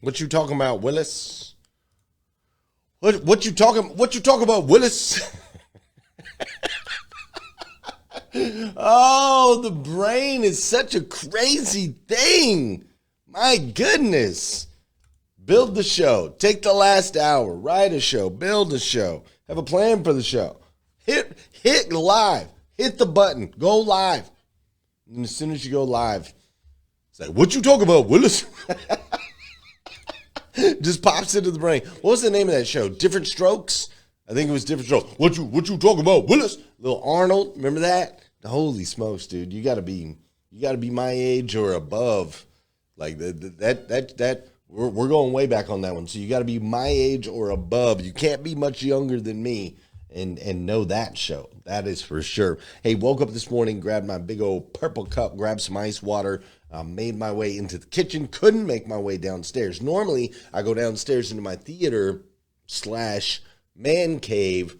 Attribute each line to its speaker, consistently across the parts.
Speaker 1: What you talking about, Willis? What you talking about, Willis? Oh, the brain is such a crazy thing. My goodness. Build the show. Take the last hour. Write a show. Build a show. Have a plan for the show. Hit live. Hit the button. Go live. And as soon as you go live, it's like, what you talking about, Willis? Just pops into the brain. What was the name of that show? Different Strokes? I think it was Different Strokes. What you talking about, Willis? Little Arnold, remember that? Holy smokes, dude! You gotta be my age or above. Like that. We're going way back on that one. So you gotta be my age or above. You can't be much younger than me and know that show. That is for sure. Hey, woke up this morning, grabbed my big old purple cup, grabbed some ice water, made my way into the kitchen. Couldn't make my way downstairs. Normally, I go downstairs into my theater / man cave.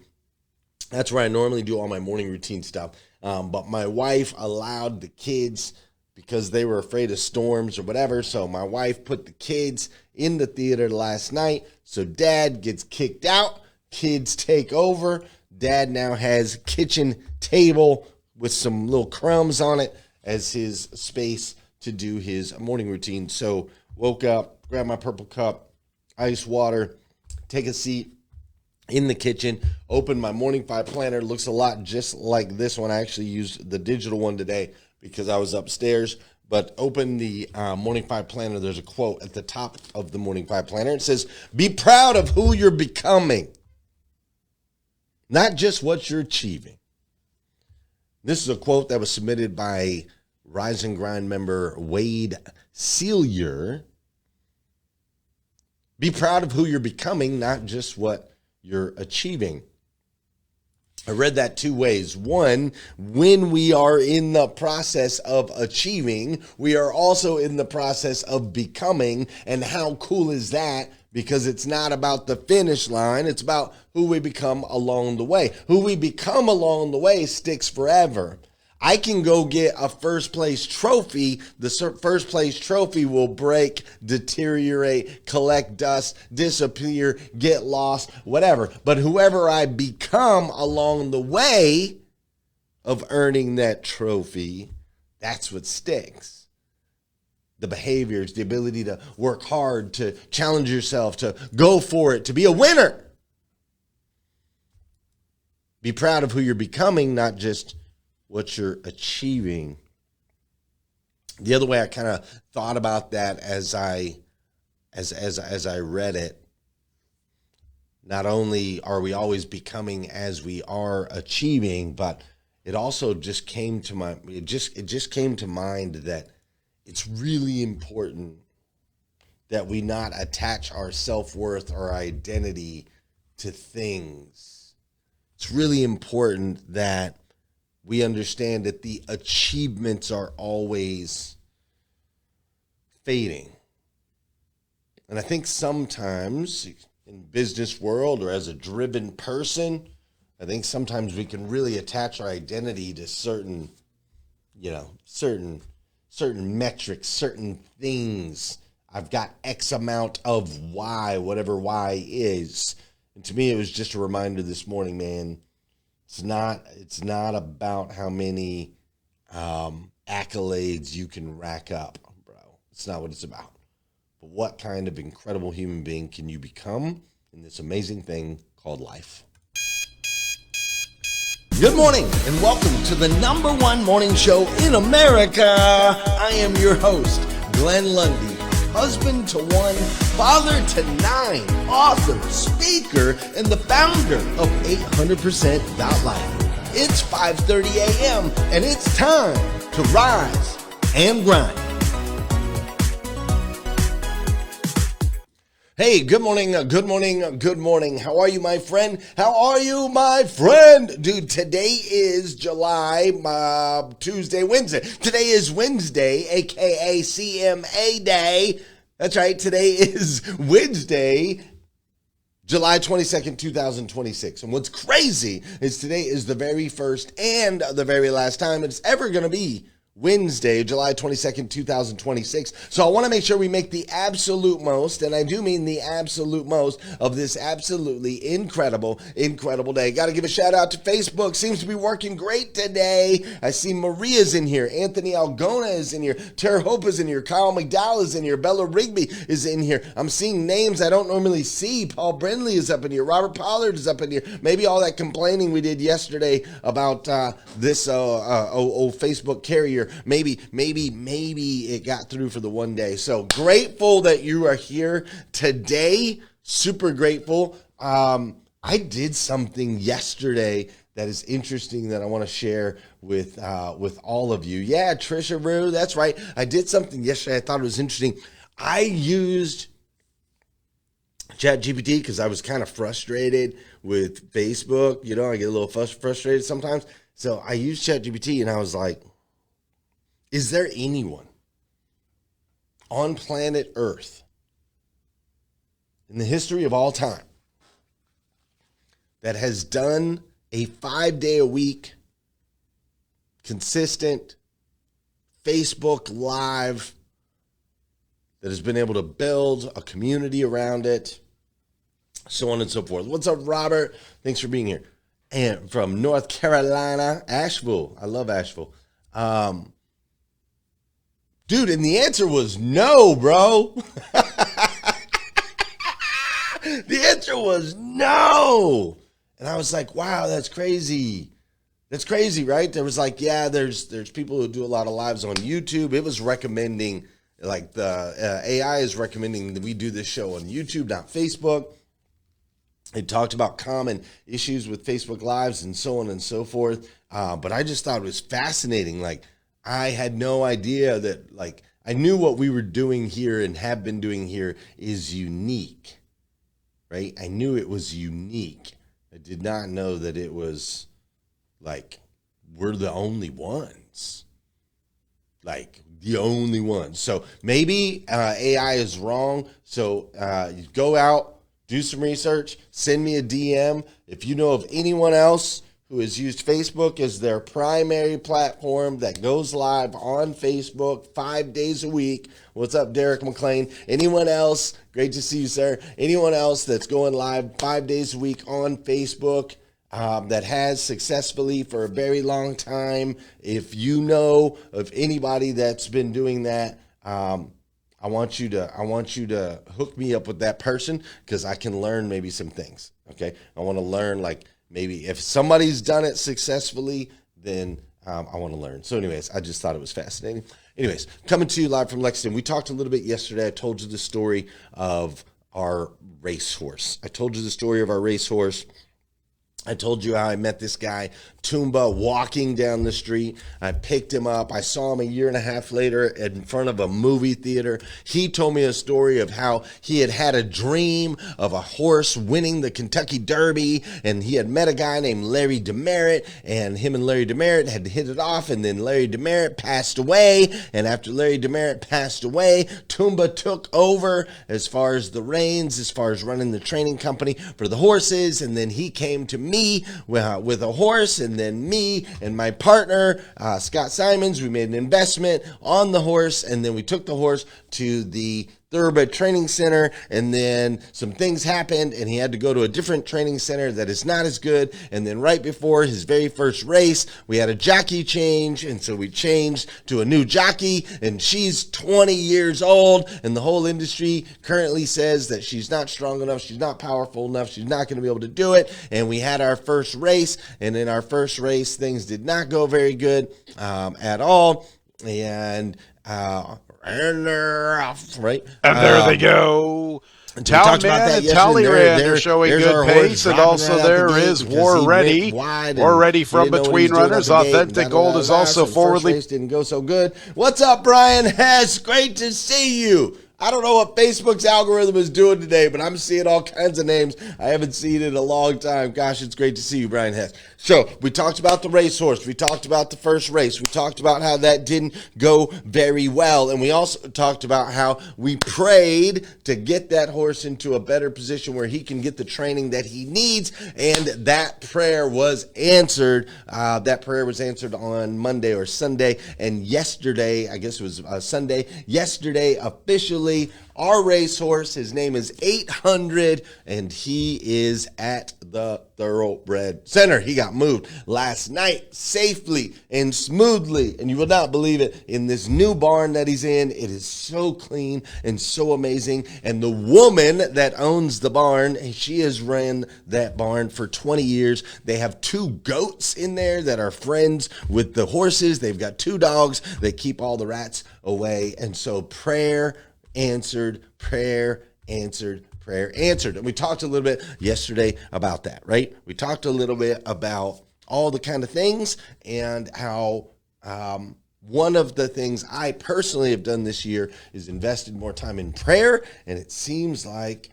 Speaker 1: That's where I normally do all my morning routine stuff. But my wife allowed the kids, because they were afraid of storms or whatever. So my wife put the kids in the theater last night. So dad gets kicked out. Kids take over. Dad now has kitchen table with some little crumbs on it as his space to do his morning routine. So woke up, grabbed my purple cup, ice water, take a seat in the kitchen, opened my Morning 5 planner. Looks a lot just like this one. I actually used the digital one today because I was upstairs. But open the Morning 5 planner. There's a quote at the top of the Morning 5 planner. It says, be proud of who you're becoming, not just what you're achieving. This is a quote that was submitted by Rise and Grind member Wade Sealier. Be proud of who you're becoming, not just what you're achieving. I read that two ways. One, when we are in the process of achieving, we are also in the process of becoming. And how cool is that? Because it's not about the finish line. It's about who we become along the way. Who we become along the way sticks forever. I can go get a first place trophy. The first place trophy will break, deteriorate, collect dust, disappear, get lost, whatever. But whoever I become along the way of earning that trophy, that's what sticks. The behaviors, the ability to work hard, to challenge yourself, to go for it, to be a winner. Be proud of who you're becoming, not just what you're achieving. The other way I kind of thought about that as I read it, not only are we always becoming as we are achieving, but it also just came to it just came to mind that it's really important that we not attach our self-worth or identity to things. It's really important that we understand that the achievements are always fading. And I think sometimes in business world or as a driven person, I think sometimes we can really attach our identity to certain metrics, certain things. I've got X amount of Y, whatever Y is. And to me, it was just a reminder this morning, man. It's not about how many accolades you can rack up, bro. It's not what it's about. But what kind of incredible human being can you become in this amazing thing called life? Good morning and welcome to the #1 morning show in America. I am your host, Glenn Lundy. Husband to 1, father to 9, author, speaker, and the founder of 800%.life. It's 5:30 a.m. and it's time to rise and grind. Hey, good morning, good morning, good morning. How are you, my friend? How are you, my friend? Dude, today is Wednesday. Today is Wednesday, aka CMA Day. That's right, today is Wednesday, July 22nd, 2026. And what's crazy is today is the very first and the very last time it's ever going to be Wednesday, July 22nd, 2026. So I want to make sure we make the absolute most, and I do mean the absolute most, of this absolutely incredible day. Got to give a shout out to Facebook. Seems to be working great today. I see Maria's in here. Anthony Algona is in here. Tara Hope is in here. Kyle McDowell is in here. Bella Rigby is in here. I'm seeing names I don't normally see. Paul Brindley is up in here. Robert Pollard is up in here. Maybe all that complaining we did yesterday about this Facebook carrier, maybe it got through for the one day. So grateful that you are here today. Super grateful. I did something yesterday that is interesting that I want to share with all of you. Yeah, Trisha Rue, that's right. I did something yesterday I thought it was interesting. I used ChatGPT because I was kind of frustrated with Facebook. You know, I get a little frustrated sometimes. So I used ChatGPT and I was like, is there anyone on planet Earth in the history of all time that has done a 5-day-a-week consistent Facebook Live that has been able to build a community around it, so on and so forth? What's up, Robert? Thanks for being here. And from North Carolina, Asheville. I love Asheville. Dude, and the answer was no, bro. The answer was no. And I was like, wow, that's crazy. That's crazy, right? There was like, yeah, there's people who do a lot of lives on YouTube. It was recommending, like the AI is recommending that we do this show on YouTube, not Facebook. It talked about common issues with Facebook Lives and so on and so forth. But I just thought it was fascinating. Like, I had no idea that, like, I knew what we were doing here and have been doing here is unique, right? I knew it was unique. I did not know that it was like, we're the only ones, like the only ones. So maybe AI is wrong. So go out, do some research, send me a DM. If you know of anyone else who has used Facebook as their primary platform that goes live on Facebook 5 days a week. What's up, Derek McLean? Anyone else? Great to see you, sir. Anyone else that's going live 5 days a week on Facebook that has successfully for a very long time? If you know of anybody that's been doing that, I want you to hook me up with that person, because I can learn maybe some things. Okay, I want to learn, like, maybe if somebody's done it successfully, then I want to learn. So anyways, I just thought it was fascinating. Anyways, coming to you live from Lexington. We talked a little bit yesterday. I told you the story of our racehorse. I told you how I met this guy, Toomba, walking down the street. I picked him up. I saw him a year and a half later in front of a movie theater. He told me a story of how he had a dream of a horse winning the Kentucky Derby, and he had met a guy named Larry Demerit, and him and Larry Demerit had hit it off, and then Larry Demerit passed away, and after Larry Demerit passed away, Toomba took over as far as the reins, as far as running the training company for the horses, and then he came to me with a horse, and then me and my partner, Scott Simons, we made an investment on the horse, and then we took the horse to the Thoroughbred Training Center, and then some things happened, and he had to go to a different training center that is not as good. And then right before his very first race, we had a jockey change, and so we changed to a new jockey, and she's 20 years old, and the whole industry currently says that she's not strong enough, she's not powerful enough, she's not going to be able to do it. And we had our first race, and in our first race, things did not go very good at all. And they're off, right?
Speaker 2: And there they go. Talman and Talleyrand are showing good pace, and also there is War Ready. War Ready from Between Runners. Authentic Gold is also forwardly.
Speaker 1: Didn't go so good. What's up, Brian Hess? Great to see you. I don't know what Facebook's algorithm is doing today, but I'm seeing all kinds of names I haven't seen in a long time. Gosh, it's great to see you, Brian Hess. So we talked about the racehorse. We talked about the first race. We talked about how that didn't go very well. And we also talked about how we prayed to get that horse into a better position where he can get the training that he needs. And that prayer was answered. That prayer was answered on Monday or Sunday. And yesterday, I guess it was Sunday, yesterday officially, our racehorse, his name is 800, and he is at the Thoroughbred Center. He got moved last night safely and smoothly, and you will not believe it, in this new barn that he's in. It is so clean and so amazing, and the woman that owns the barn, she has ran that barn for 20 years. They have 2 goats in there that are friends with the horses. They've got 2 dogs that keep all the rats away, and so prayer answered, prayer answered, prayer answered. And we talked a little bit yesterday about that, right? We talked a little bit about all the kind of things and how one of the things I personally have done this year is invested more time in prayer. And it seems like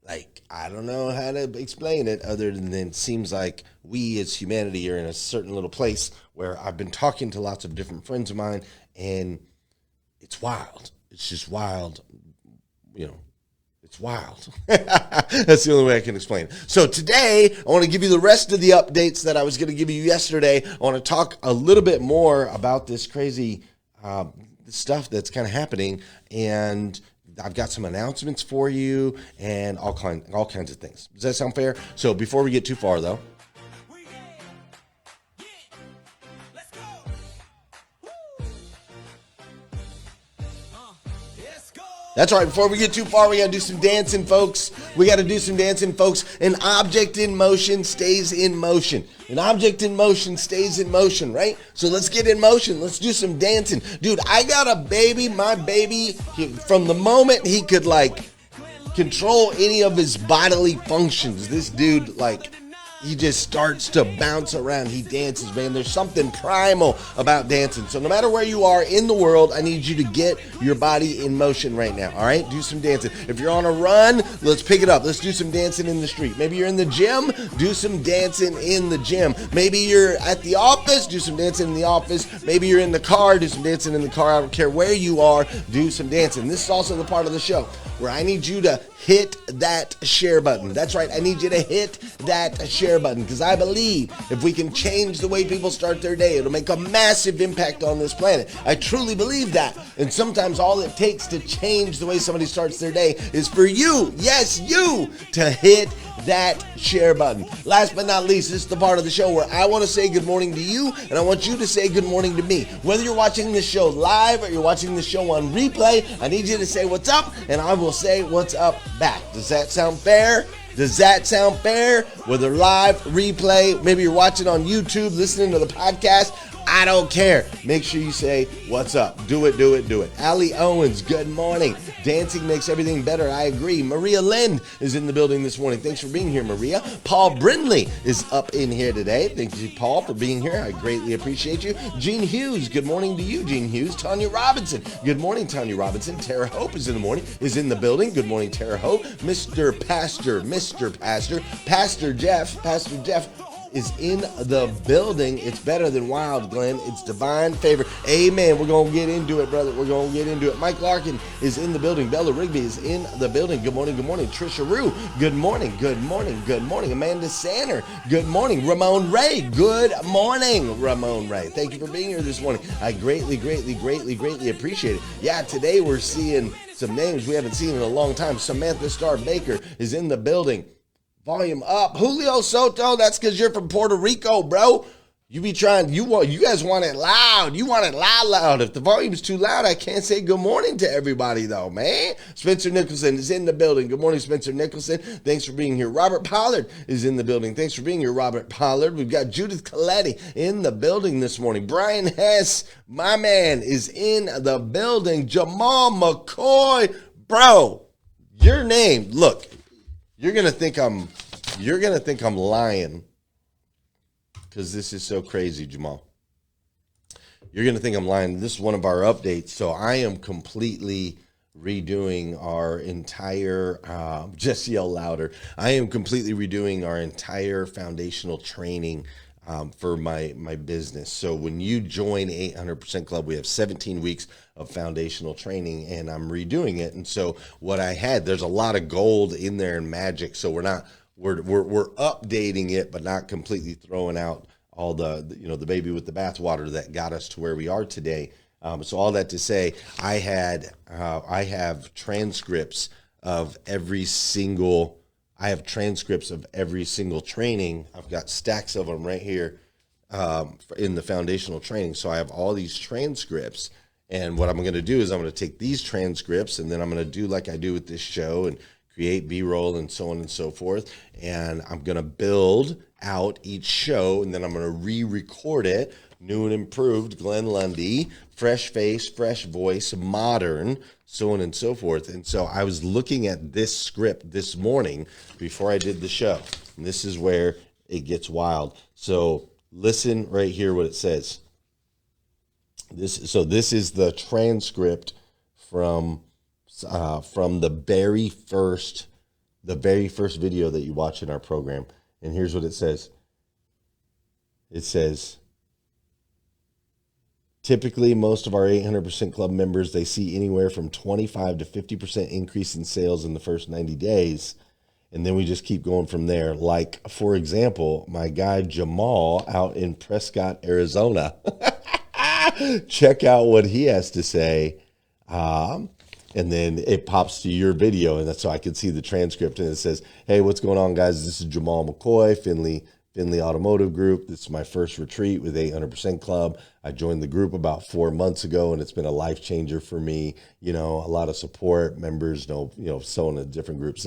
Speaker 1: I don't know how to explain it other than it seems like we as humanity are in a certain little place where I've been talking to lots of different friends of mine, and it's wild. It's just wild, it's wild. That's the only way I can explain it. So today, I want to give you the rest of the updates that I was going to give you yesterday. I want to talk a little bit more about this crazy stuff that's kind of happening, and I've got some announcements for you and all kinds of things. Does that sound fair? So before we get too far, though, that's right. Before we get too far, we got to do some dancing, folks. An object in motion stays in motion. An object in motion stays in motion, right? So let's get in motion. Let's do some dancing. Dude, I got a baby. My baby, from the moment he could, control any of his bodily functions, this dude, he just starts to bounce around. He dances, man. There's something primal about dancing. So no matter where you are in the world, I need you to get your body in motion right now, all right? Do some dancing. If you're on a run, let's pick it up. Let's do some dancing in the street. Maybe you're in the gym, do some dancing in the gym. Maybe you're at the office, do some dancing in the office. Maybe you're in the car, do some dancing in the car. I don't care where you are, do some dancing. This is also the part of the show where I need you to hit that share button. That's right. I need you to hit that share button because I believe if we can change the way people start their day, it'll make a massive impact on this planet. I truly believe that. And sometimes all it takes to change the way somebody starts their day is for you, yes, you, to hit that share button. Last but not least, this is the part of the show where I want to say good morning to you, and I want you to say good morning to me. Whether you're watching this show live or you're watching the show on replay, I need you to say what's up, and I will say what's up back. Does that sound fair? Whether live, replay, maybe you're watching on YouTube, listening to the podcast, I don't care. Make sure you say, what's up? Do it. Allie Owens, good morning. Dancing makes everything better. I agree. Maria Lind is in the building this morning. Thanks for being here, Maria. Paul Brindley is up in here today. Thank you, Paul, for being here. I greatly appreciate you. Gene Hughes, good morning to you, Gene Hughes. Tanya Robinson, good morning, Tanya Robinson. Tara Hope is in the building. Good morning, Tara Hope. Pastor Jeff is in the building. It's better than wild, Glenn. It's divine favor. Amen. We're going to get into it, brother. Mike Larkin is in the building. Bella Rigby is in the building. Good morning. Trisha Rue, good morning. Amanda Sanner, good morning. Ramon Ray, good morning, Ramon Ray. Thank you for being here this morning. I greatly appreciate it. Yeah, today we're seeing some names we haven't seen in a long time. Samantha Starr Baker is in the building. Volume up. Julio Soto, that's because you're from Puerto Rico, bro. You guys want it loud. You want it loud. If the volume's too loud, I can't say good morning to everybody, though, man. Spencer Nicholson is in the building. Good morning, Spencer Nicholson. Thanks for being here. Robert Pollard is in the building. Thanks for being here, Robert Pollard. We've got Judith Coletti in the building this morning. Brian Hess, my man, is in the building. Jamal McCoy, bro, your name, look, you're gonna think I'm lying because this is so crazy, Jamal. You're gonna think I'm lying. This is one of our updates, so I am completely redoing our entire, just yell louder. I am completely redoing our entire foundational training for my business. So when you join 800% Club, we have 17 weeks of foundational training, and I'm redoing it. And so what I had, there's a lot of gold in there and magic. So we're updating it, but not completely throwing out all the baby with the bathwater that got us to where we are today. So all that to say, I have transcripts of every single training. I've got stacks of them right here in the foundational training. So I have all these transcripts, and what I'm going to do is I'm going to take these transcripts, and then I'm going to do like I do with this show and create B-roll and so on and so forth. And I'm going to build out each show, and then I'm going to re-record it, new and improved, Glenn Lundy, fresh face, fresh voice, modern, so on and so forth. And so I was looking at this script this morning before I did the show, and this is where it gets wild. So listen right here what it says. This is the transcript from the very first video that you watch in our program. And here's what it says. It says, typically, most of our 800% Club members, they see anywhere from 25 to 50% increase in sales in the first 90 days. And then we just keep going from there. Like, for example, my guy Jamal out in Prescott, Arizona. Check out what he has to say. And then it pops to your video, and that's so I can see the transcript. And it says, hey, what's going on, guys? This is Jamal McCoy, Finley Automotive Group. This is my first retreat with 800% Club. I joined the group about 4 months ago, and it's been a life changer for me. A lot of support, members, so in a different groups,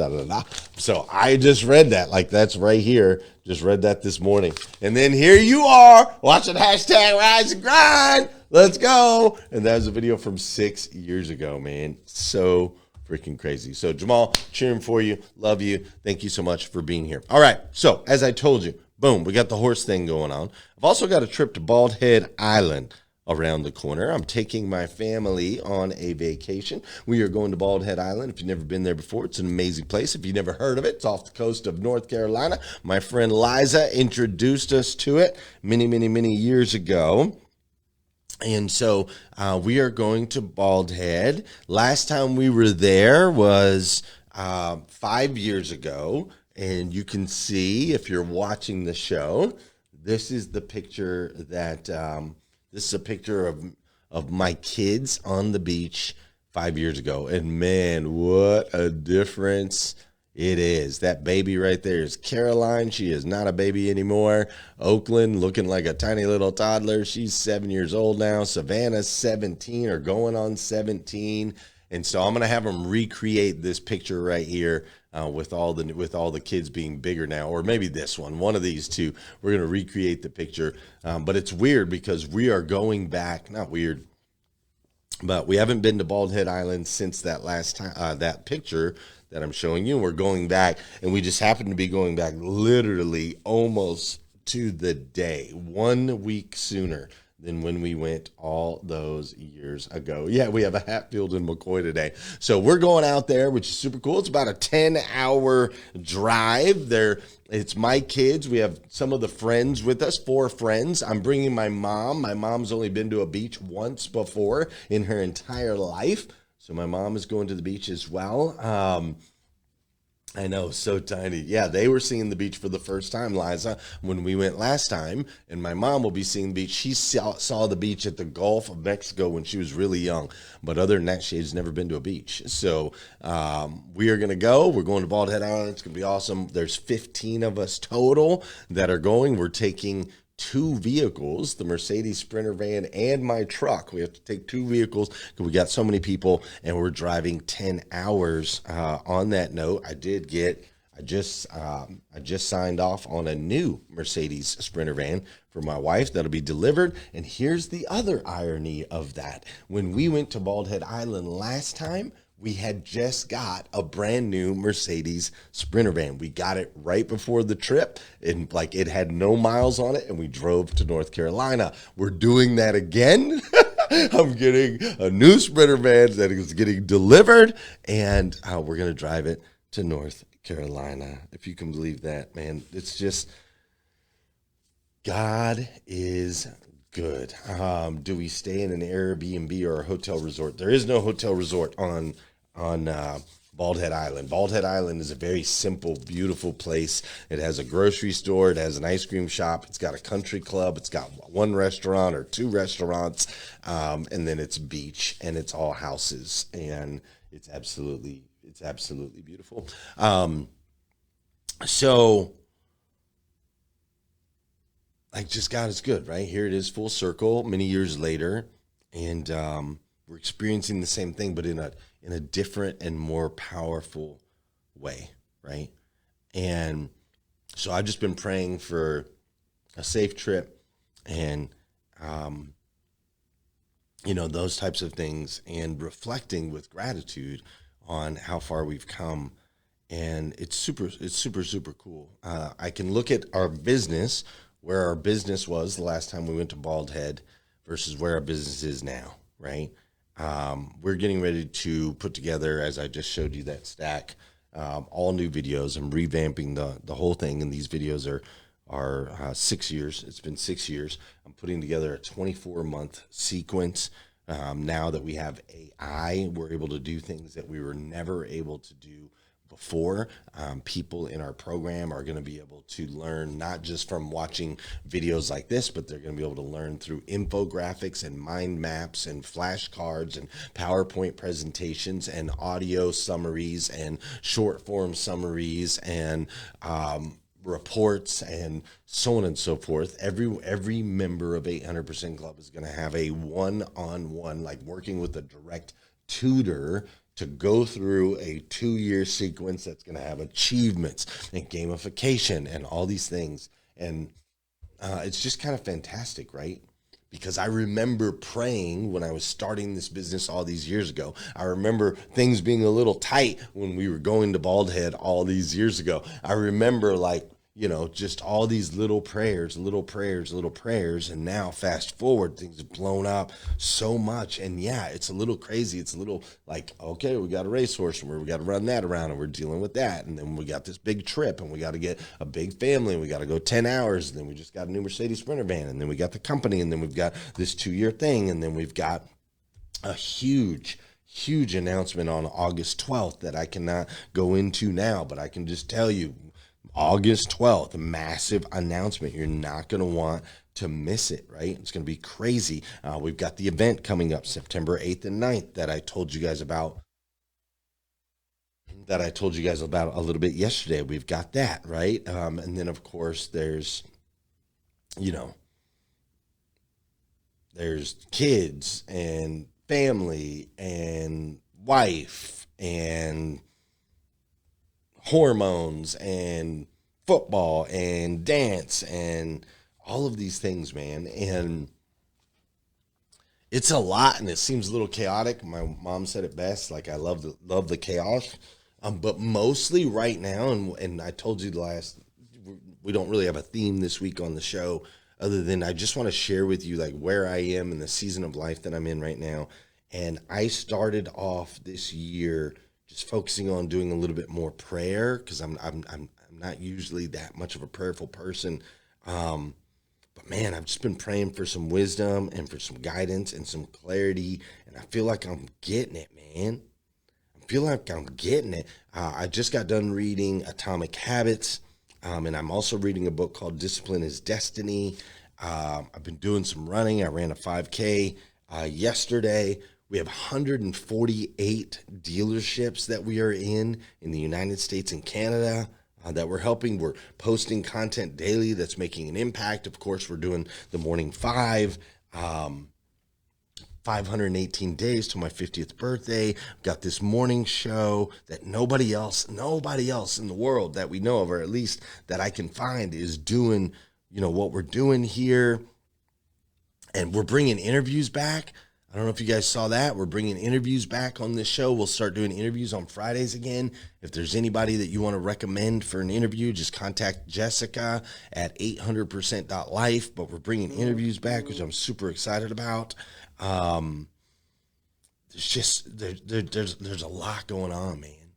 Speaker 1: So I just read that, like that's right here. Just read that this morning. And then here you are watching hashtag Rise and Grind. Let's go. And that was a video from 6 years ago, man. So freaking crazy. So Jamal, cheering for you. Love you. Thank you so much for being here. All right. So as I told you, boom, we got the horse thing going on. I've also got a trip to Bald Head Island around the corner. I'm taking my family on a vacation. We are going to Bald Head Island. If you've never been there before, it's an amazing place. If you've never heard of it, it's off the coast of North Carolina. My friend Liza introduced us to it many, many, many years ago. And so we are going to Bald Head. Last time we were there was 5 years ago. And you can see, if you're watching the show, this is the picture that, this is a picture of my kids on the beach 5 years ago. And man, what a difference it is. That baby right there is Caroline. She is not a baby anymore. Oakland, looking like a tiny little toddler. She's 7 years old now. Savannah's 17 or going on 17. And so I'm going to have them recreate this picture right here with all the kids being bigger now, or maybe this one of these two. We're going to recreate the picture. But it's weird because we are going back, not weird, but we haven't been to Bald Head Island since that last time, that picture that I'm showing you. We're going back, and we just happen to be going back literally almost to the day, 1 week sooner than when we went all those years ago. Yeah, we have a Hatfield and McCoy today. So we're going out there, which is super cool. It's about a 10-hour drive there. It's my kids. We have some of the friends with us, 4 friends. I'm bringing my mom. My mom's only been to a beach once before in her entire life. So my mom is going to the beach as well. I know, so tiny. Yeah, they were seeing the beach for the first time, Liza, when we went last time. And my mom will be seeing the beach. She saw the beach at the Gulf of Mexico when she was really young. But other than that, she's never been to a beach. So we are going to go. We're going to Bald Head Island. It's going to be awesome. There's 15 of us total that are going. We're taking 2 vehicles, the Mercedes Sprinter van and my truck. We have to take 2 vehicles because we got so many people, and we're driving 10 hours. On that note, I just signed off on a new Mercedes Sprinter van for my wife that'll be delivered. And here's the other irony of that. When we went to Bald Head Island last time, we had just got a brand new Mercedes Sprinter van. We got it right before the trip, and it had no miles on it, and we drove to North Carolina. We're doing that again. I'm getting a new Sprinter van that is getting delivered, and we're going to drive it to North Carolina. If you can believe that, man. It's just, God is good. Do we stay in an Airbnb or a hotel resort? There is no hotel resort on Bald Head Island. Bald Head Island is a very simple, beautiful place. It has a grocery store. It has an ice cream shop. It's got a country club. It's got one restaurant or two restaurants, and then it's beach, and it's all houses, and it's absolutely beautiful. So, like, just God is good, right? Here it is, full circle, many years later, and we're experiencing the same thing, but in a different and more powerful way, right? And so I've just been praying for a safe trip and, those types of things, and reflecting with gratitude on how far we've come. And it's super cool. I can look at our business, where our business was the last time we went to Bald Head versus where our business is now, right? We're getting ready to put together, as I just showed you that stack, all new videos. I'm revamping the whole thing, and these videos are 6 years. It's been 6 years. I'm putting together a 24-month sequence. Now that we have AI, we're able to do things that we were never able to do before. People in our program are going to be able to learn not just from watching videos like this, but they're going to be able to learn through infographics and mind maps and flashcards and PowerPoint presentations and audio summaries and short form summaries and reports and so on and so forth. Every member of 800% Club is going to have a one-on-one, like working with a direct tutor, to go through a 2-year sequence that's going to have achievements and gamification and all these things. And it's just kind of fantastic, right? Because I remember praying when I was starting this business all these years ago. I remember things being a little tight when we were going to Bald Head all these years ago. I remember, like, just all these little prayers. And now fast forward, things have blown up so much. And yeah, it's a little crazy. It's a little like, okay, we got a racehorse and we got to run that around, and we're dealing with that. And then we got this big trip, and we got to get a big family, and we got to go 10 hours. And then we just got a new Mercedes Sprinter van. And then we got the company, and then we've got this 2-year thing. And then we've got a huge announcement on August 12th that I cannot go into now, but I can just tell you, August 12th, massive announcement. You're not going to want to miss it, right? It's going to be crazy. We've got the event coming up September 8th and 9th that I told you guys about a little bit yesterday. We've got that, right? And then, of course, there's kids and family and wife and hormones and football and dance and all of these things, man. And it's a lot, and it seems a little chaotic. My mom said it best, like, I love the chaos. But mostly right now, and I told you we don't really have a theme this week on the show, other than I just want to share with you, like, where I am in the season of life that I'm in right now. And I started off this year just focusing on doing a little bit more prayer, because I'm not usually that much of a prayerful person. But man, I've just been praying for some wisdom and for some guidance and some clarity, and I feel like I'm getting it, man. I feel like I'm getting it. I just got done reading Atomic Habits, and I'm also reading a book called Discipline is Destiny. I've been doing some running. I ran a 5K yesterday. We have 148 dealerships that we are in the United States and Canada that we're helping. We're posting content daily that's making an impact. Of course, we're doing the Morning 5, 518 days to my 50th birthday. Got this morning show that nobody else in the world that we know of, or at least that I can find, is doing, what we're doing here. And we're bringing interviews back. I don't know if you guys saw that. We're bringing interviews back on this show. We'll start doing interviews on Fridays again. If there's anybody that you want to recommend for an interview, just contact Jessica at 800%.life. But we're bringing interviews back, which I'm super excited about. There's a lot going on, man.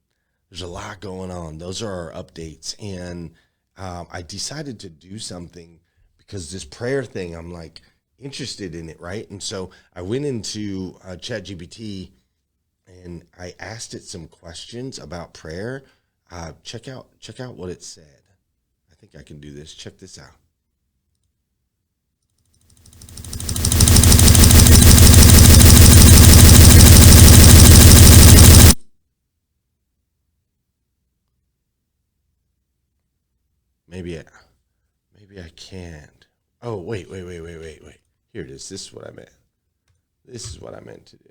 Speaker 1: There's a lot going on. Those are our updates. And I decided to do something because this prayer thing, I'm like interested in it, right? And so I went into ChatGPT and I asked it some questions about prayer. Check out what it said. I think I can do this. Check this out. Maybe I can't. Oh, wait. Here it is. This is what I meant. This is what I meant to do.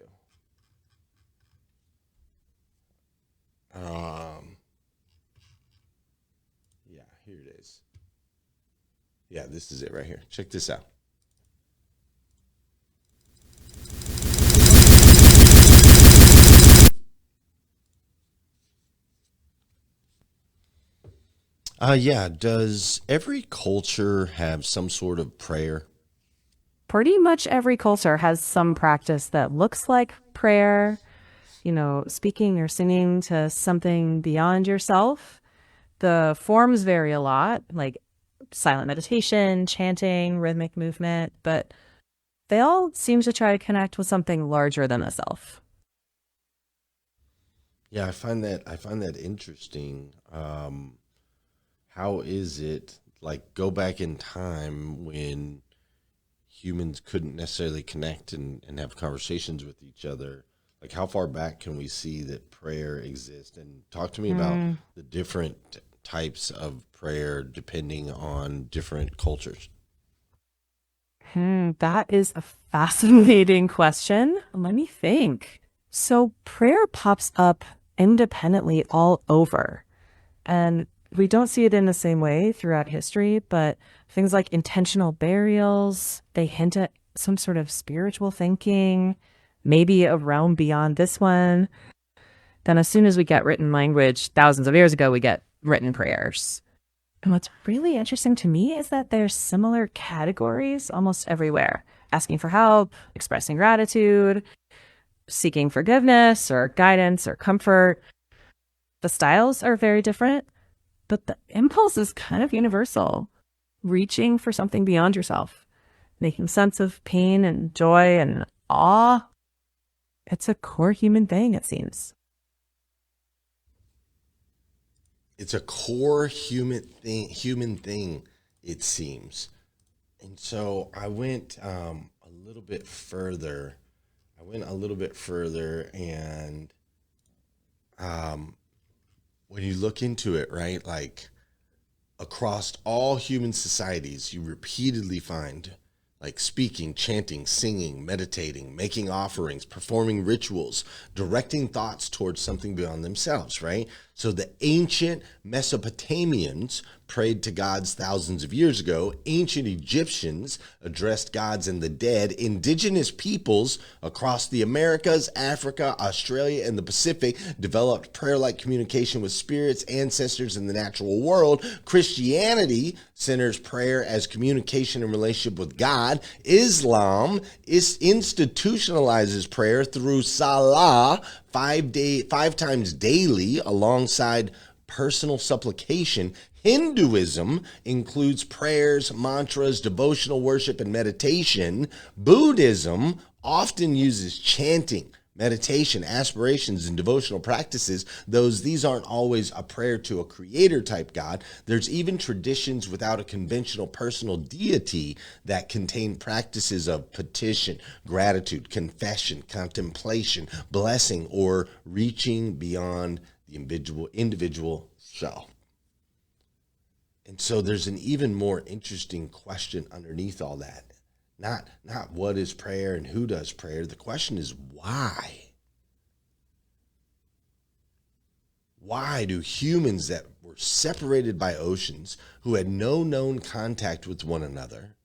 Speaker 1: Yeah, here it is. Yeah, this is it right here. Check this out. Yeah. Does every culture have some sort of prayer?
Speaker 3: Pretty much every culture has some practice that looks like prayer, speaking or singing to something beyond yourself. The forms vary a lot, like silent meditation, chanting, rhythmic movement, but they all seem to try to connect with something larger than the self.
Speaker 1: Yeah, I find that interesting. How is it like go back in time when humans couldn't necessarily connect and have conversations with each other? Like how far back can we see that prayer exists? And talk to me about the different types of prayer depending on different cultures.
Speaker 3: That is a fascinating question. Let me think. So prayer pops up independently all over. And we don't see it in the same way throughout history, but things like intentional burials, they hint at some sort of spiritual thinking, maybe a realm beyond this one. Then as soon as we get written language, thousands of years ago, we get written prayers. And what's really interesting to me is that there's similar categories almost everywhere. Asking for help, expressing gratitude, seeking forgiveness or guidance or comfort. The styles are very different, but the impulse is kind of universal. Reaching for something beyond yourself, making sense of pain and joy and awe. It's a core human thing, it seems.
Speaker 1: It's a core human thing, it seems. And so I went a little bit further. And when you look into it, right, like across all human societies, you repeatedly find like speaking, chanting, singing, meditating, making offerings, performing rituals, directing thoughts towards something beyond themselves, right? So the ancient Mesopotamians prayed to gods thousands of years ago. Ancient Egyptians addressed gods and the dead. Indigenous peoples across the Americas, Africa, Australia, and the Pacific developed prayer-like communication with spirits, ancestors, in the natural world. Christianity centers prayer as communication and relationship with God. Islam institutionalizes prayer through salah, 5 times daily, alongside personal supplication. Hinduism includes prayers, mantras, devotional worship, and meditation. Buddhism often uses chanting, meditation, aspirations, and devotional practices, though these aren't always a prayer to a creator type God. There's even traditions without a conventional personal deity that contain practices of petition, gratitude, confession, contemplation, blessing, or reaching beyond the individual self. And so there's an even more interesting question underneath all that. Not what is prayer and who does prayer. The question is why? Why do humans that were separated by oceans, who had no known contact with one another,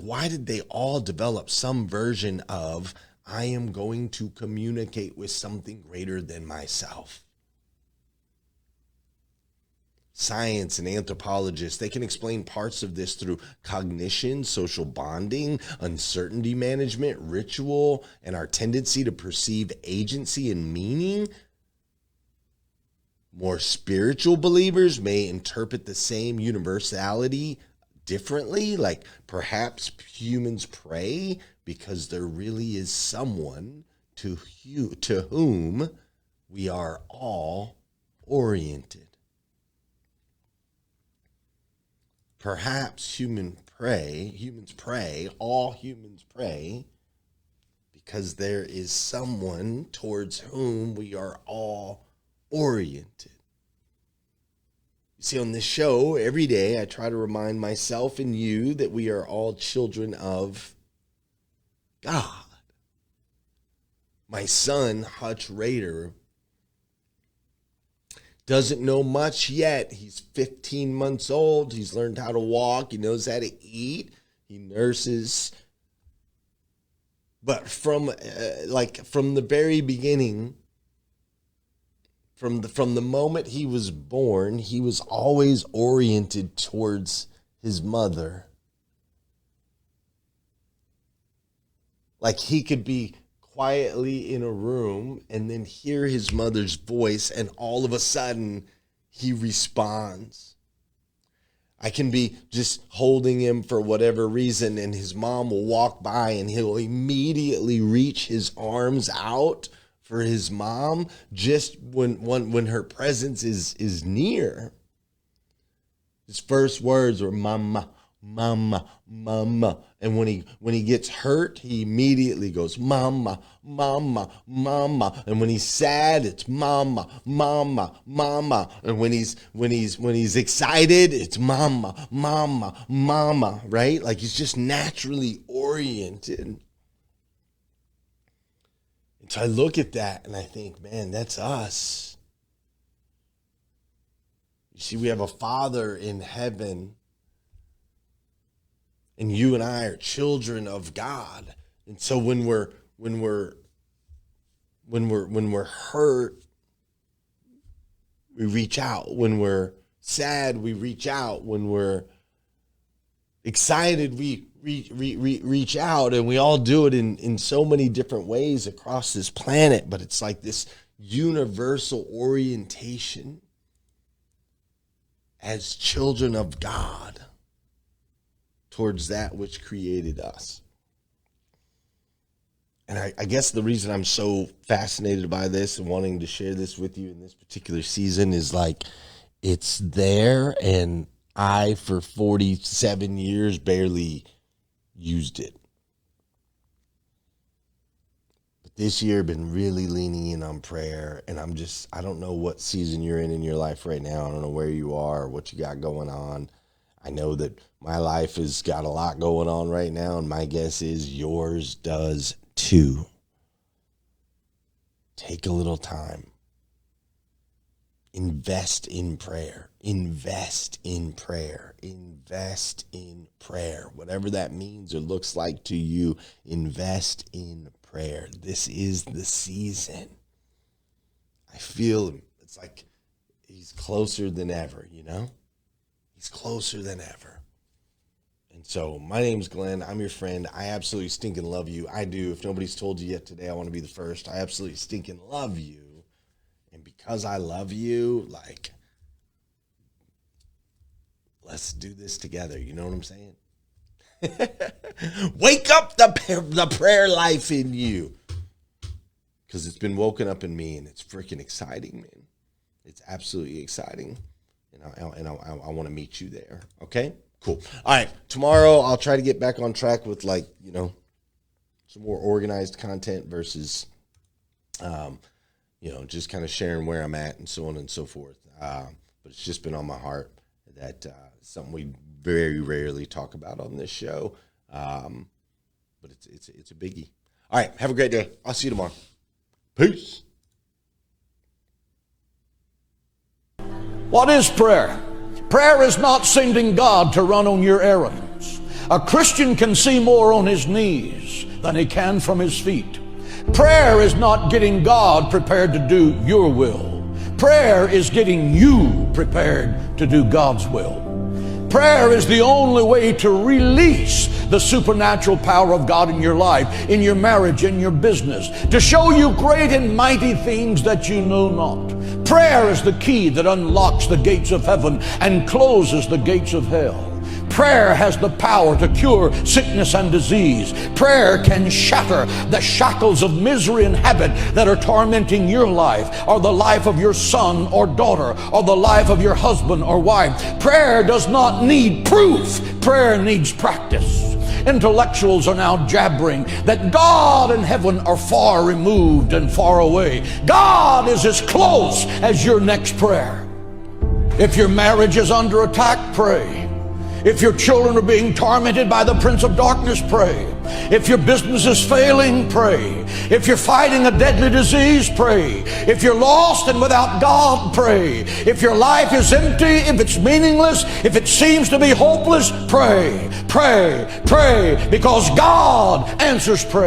Speaker 1: why did they all develop some version of, I am going to communicate with something greater than myself? science and anthropologists, they can explain parts of this through cognition, social bonding, uncertainty management, ritual, and our tendency to perceive agency and meaning. More spiritual believers may interpret the same universality differently, like perhaps humans pray because there really is someone to whom we are all oriented. Perhaps humans pray, all humans pray, because there is someone towards whom we are all oriented. You see, on this show, every day I try to remind myself and you that we are all children of God. My son, Hutch Rader, doesn't know much yet. He's 15 months old. He's learned how to walk. He knows how to eat. He nurses. But from the very beginning, from the moment he was born, he was always oriented towards his mother. Like he could be quietly in a room and then hear his mother's voice, and all of a sudden he responds. I can be just holding him for whatever reason, and his mom will walk by and he'll immediately reach his arms out for his mom just when her presence is near. His first words are mama, mama, mama. And when he gets hurt, he immediately goes mama, mama, mama. And when he's sad, it's mama, mama, mama. And when he's excited, it's mama, mama, mama, right? Like he's just naturally oriented. And so I look at that and I think, man, that's us. You see, we have a Father in heaven, and you and I are children of God. And so when we're hurt, we reach out. When we're sad, we reach out. When we're excited, we reach out. And we all do it in so many different ways across this planet. But it's like this universal orientation as children of God towards that which created us. And I guess the reason I'm so fascinated by this and wanting to share this with you in this particular season is like, it's there, and I, for 47 years, barely used it. But this year, I've been really leaning in on prayer, and I don't know what season you're in your life right now. I don't know where you are or what you got going on. I know that my life has got a lot going on right now, and my guess is yours does too. Take a little time. Invest in prayer. Invest in prayer. Invest in prayer. Whatever that means or looks like to you, invest in prayer. This is the season. I feel it's like he's closer than ever, you know? He's closer than ever. And so my name's Glenn. I'm your friend. I absolutely stinking love you. I do. If nobody's told you yet today, I want to be the first. I absolutely stinking love you. And because I love you, like, let's do this together. You know what I'm saying? Wake up the prayer life in you. Because it's been woken up in me, and it's freaking exciting, man. It's absolutely exciting. And I want to meet you there. Okay? Cool. All right. Tomorrow I'll try to get back on track with, like, you know, some more organized content versus, you know, just kind of sharing where I'm at and so on and so forth. But it's just been on my heart that something we very rarely talk about on this show. But it's a biggie. All right. Have a great day. I'll see you tomorrow. Peace.
Speaker 4: What is prayer? Prayer is not sending God to run on your errands. A Christian can see more on his knees than he can from his feet. Prayer is not getting God prepared to do your will. Prayer is getting you prepared to do God's will. Prayer is the only way to release the supernatural power of God in your life, in your marriage, in your business, to show you great and mighty things that you know not. Prayer is the key that unlocks the gates of heaven and closes the gates of hell. Prayer has the power to cure sickness and disease. Prayer can shatter the shackles of misery and habit that are tormenting your life, or the life of your son or daughter, or the life of your husband or wife. Prayer does not need proof. Prayer needs practice. Intellectuals are now jabbering that God and heaven are far removed and far away. God is as close as your next prayer. If your marriage is under attack, pray. If your children are being tormented by the prince of darkness, pray. If your business is failing, pray. If you're fighting a deadly disease, pray. If you're lost and without God, pray. If your life is empty, if it's meaningless, if it seems to be hopeless, pray. Pray, pray, because God answers prayer.